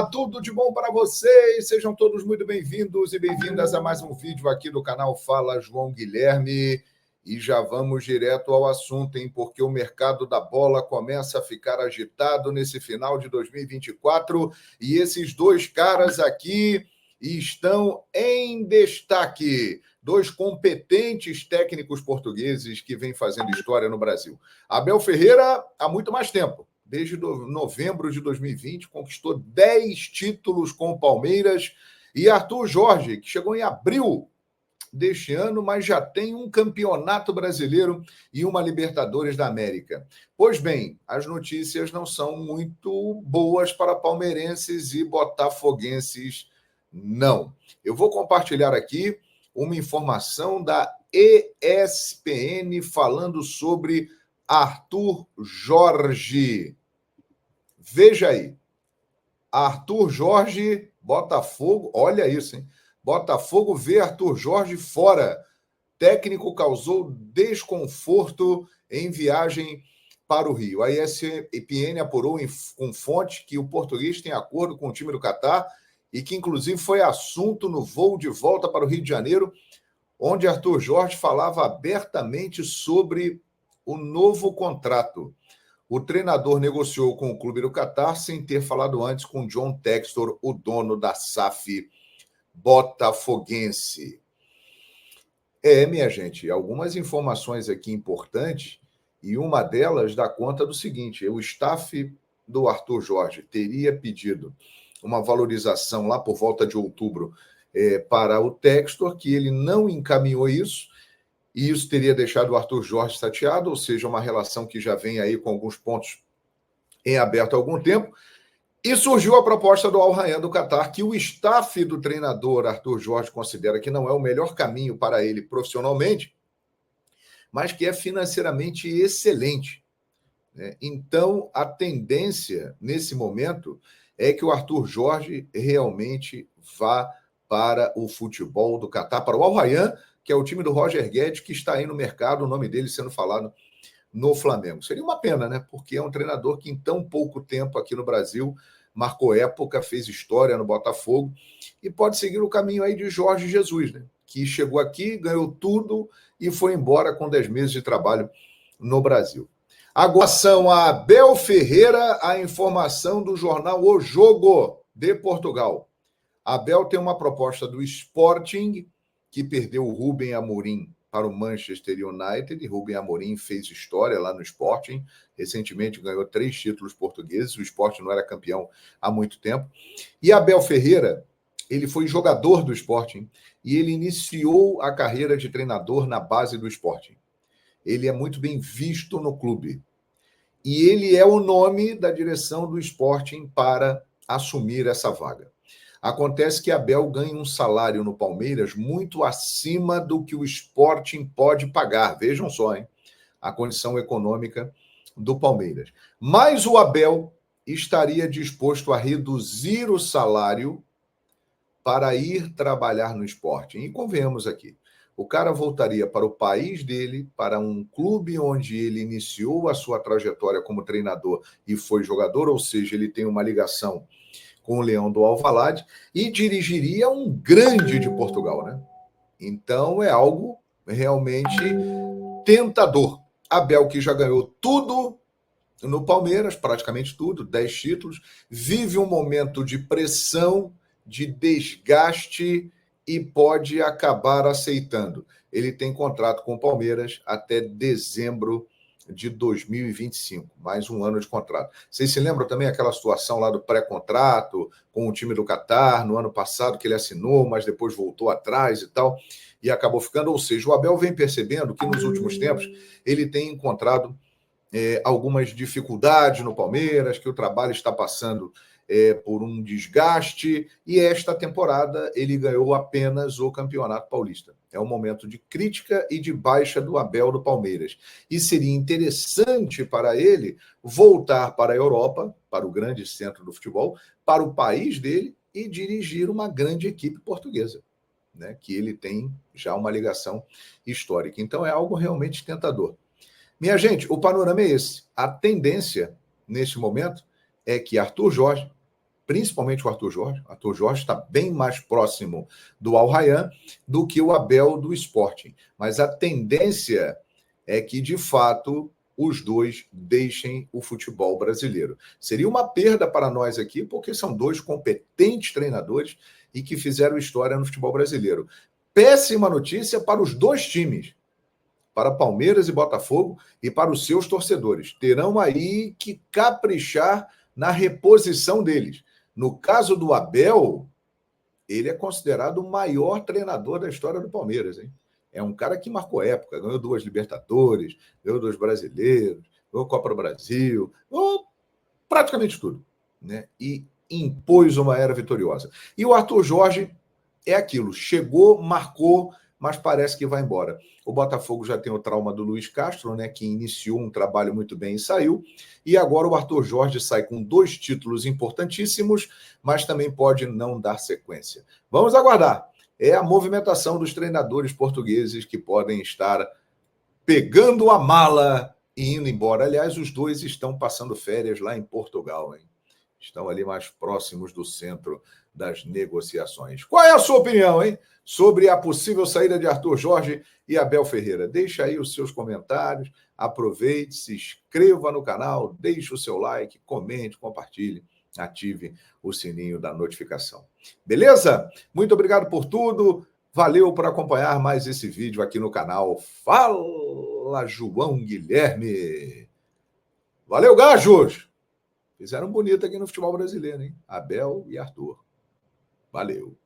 Olá, tudo de bom para vocês? Sejam todos muito bem-vindos e bem-vindas a mais um vídeo aqui do canal Fala João Guilherme. E já vamos direto ao assunto, hein? Porque o mercado da bola começa a ficar agitado nesse final de 2024 e esses dois caras aqui estão em destaque. Dois competentes técnicos portugueses que vêm fazendo história no Brasil. Abel Ferreira há muito mais tempo. Desde novembro de 2020, conquistou 10 títulos com o Palmeiras. E Arthur Jorge, que chegou em abril deste ano, mas já tem um campeonato brasileiro e uma Libertadores da América. Pois bem, as notícias não são muito boas para palmeirenses e botafoguenses, não. Eu vou compartilhar aqui uma informação da ESPN falando sobre Arthur Jorge. Veja aí, Arthur Jorge, Botafogo, olha isso, hein? Botafogo vê Arthur Jorge fora. Técnico causou desconforto em viagem para o Rio. A ESPN apurou com fonte que o português tem acordo com o time do Catar e que, inclusive, foi assunto no voo de volta para o Rio de Janeiro, onde Arthur Jorge falava abertamente sobre o novo contrato. O treinador negociou com o clube do Catar sem ter falado antes com John Textor, o dono da SAF botafoguense. Minha gente, algumas informações aqui importantes, e uma delas dá conta do seguinte: o staff do Arthur Jorge teria pedido uma valorização lá por volta de outubro para o Textor, que ele não encaminhou isso, e isso teria deixado o Arthur Jorge chateado, ou seja, uma relação que já vem aí com alguns pontos em aberto há algum tempo. E surgiu a proposta do Al Rayyan do Catar, que o staff do treinador Arthur Jorge considera que não é o melhor caminho para ele profissionalmente, mas que é financeiramente excelente. Então, a tendência, nesse momento, é que o Arthur Jorge realmente vá para o futebol do Catar, para o Al Rayyan, que é o time do Roger Guedes, que está aí no mercado, o nome dele sendo falado no Flamengo. Seria uma pena, né? Porque é um treinador que em tão pouco tempo aqui no Brasil marcou época, fez história no Botafogo e pode seguir o caminho aí de Jorge Jesus, né? Que chegou aqui, ganhou tudo e foi embora com 10 meses de trabalho no Brasil. Agora são a Abel Ferreira, a informação do jornal O Jogo de Portugal. Abel tem uma proposta do Sporting, que perdeu o Rubem Amorim para o Manchester United, e Rubem Amorim fez história lá no Sporting, recentemente ganhou 3 títulos portugueses, o Sporting não era campeão há muito tempo, e Abel Ferreira, ele foi jogador do Sporting, e ele iniciou a carreira de treinador na base do Sporting. Ele é muito bem visto no clube, e ele é o nome da direção do Sporting para assumir essa vaga. Acontece que Abel ganha um salário no Palmeiras muito acima do que o Sporting pode pagar. Vejam só, hein? A condição econômica do Palmeiras. Mas o Abel estaria disposto a reduzir o salário para ir trabalhar no Sporting. E convenhamos aqui, o cara voltaria para o país dele, para um clube onde ele iniciou a sua trajetória como treinador e foi jogador, ou seja, ele tem uma ligação com o Leão do Alvalade, e dirigiria um grande de Portugal, né? Então é algo realmente tentador. Abel, que já ganhou tudo no Palmeiras, praticamente tudo, 10 títulos, vive um momento de pressão, de desgaste e pode acabar aceitando. Ele tem contrato com o Palmeiras até dezembro de 2025, mais um ano de contrato. Vocês se lembram também aquela situação lá do pré-contrato com o time do Catar no ano passado, que ele assinou, mas depois voltou atrás e tal, e acabou ficando. Ou seja, o Abel vem percebendo que nos últimos tempos ele tem encontrado algumas dificuldades no Palmeiras, que o trabalho está passando por um desgaste, e esta temporada ele ganhou apenas o Campeonato Paulista. É um momento de crítica e de baixa do Abel do Palmeiras. E seria interessante para ele voltar para a Europa, para o grande centro do futebol, para o país dele e dirigir uma grande equipe portuguesa, né, que ele tem já uma ligação histórica. Então é algo realmente tentador. Minha gente, o panorama é esse. A tendência, neste momento, é que Arthur Jorge principalmente o Arthur Jorge. O Arthur Jorge está bem mais próximo do Al Rayyan do que o Abel do Sporting. Mas a tendência é que, de fato, os dois deixem o futebol brasileiro. Seria uma perda para nós aqui, porque são dois competentes treinadores e que fizeram história no futebol brasileiro. Péssima notícia para os dois times, para Palmeiras e Botafogo e para os seus torcedores. Terão aí que caprichar na reposição deles. No caso do Abel, ele é considerado o maior treinador da história do Palmeiras, hein? É um cara que marcou época, ganhou 2 Libertadores, ganhou 2 Brasileiros, ganhou Copa do Brasil, ganhou praticamente tudo, né? E impôs uma era vitoriosa. E o Arthur Jorge é aquilo, chegou, marcou, mas parece que vai embora. O Botafogo já tem o trauma do Luiz Castro, né, que iniciou um trabalho muito bem e saiu, e agora o Arthur Jorge sai com 2 títulos importantíssimos, mas também pode não dar sequência. Vamos aguardar. É a movimentação dos treinadores portugueses que podem estar pegando a mala e indo embora. Aliás, os dois estão passando férias lá em Portugal, hein? Estão ali mais próximos do centro das negociações. Qual é a sua opinião, hein, sobre a possível saída de Arthur Jorge e Abel Ferreira? Deixa aí os seus comentários, aproveite, se inscreva no canal, deixe o seu like, comente, compartilhe, ative o sininho da notificação. Beleza? Muito obrigado por tudo. Valeu por acompanhar mais esse vídeo aqui no canal. Fala, João Guilherme. Valeu, gajos! Fizeram bonito aqui no futebol brasileiro, hein? Abel e Arthur. Valeu.